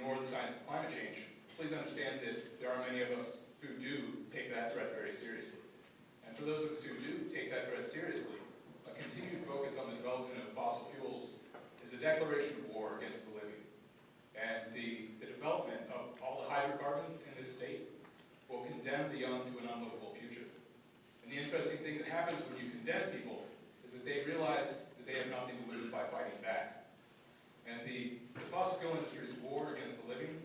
ignore the science of climate change, please understand that there are many of us who do take that threat very seriously. And for those of us who do take that threat seriously, a continued focus on the development of fossil fuels is a declaration of war against the living. And the development of all the hydrocarbons in this state will condemn the young to an unlivable future. And the interesting thing that happens when you condemn people is that they realize that they have nothing to lose by fighting back. And the fossil fuel industry's war against the living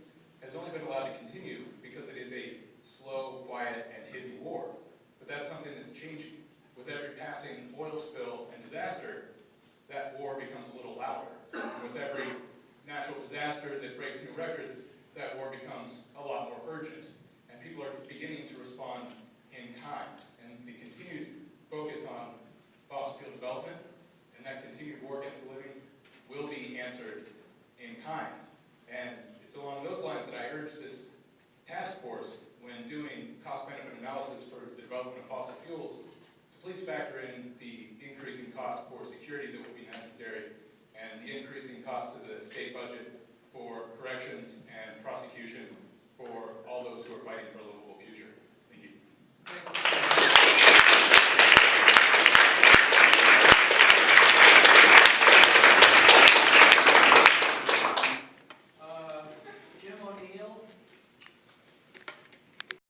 has only been allowed to continue because it is a slow, quiet, and hidden war. But that's something that's changing. With every passing oil spill and disaster, that war becomes a little louder. With every natural disaster that breaks new records, that war becomes a lot more urgent. And people are beginning to respond in kind. And the continued focus on fossil fuel development and that continued war against the living will be answered in kind. And it's along those lines that I urge this task force, when doing cost-benefit analysis for the development of fossil fuels, to please factor in the increasing cost for security that will be necessary and the increasing cost to the state budget for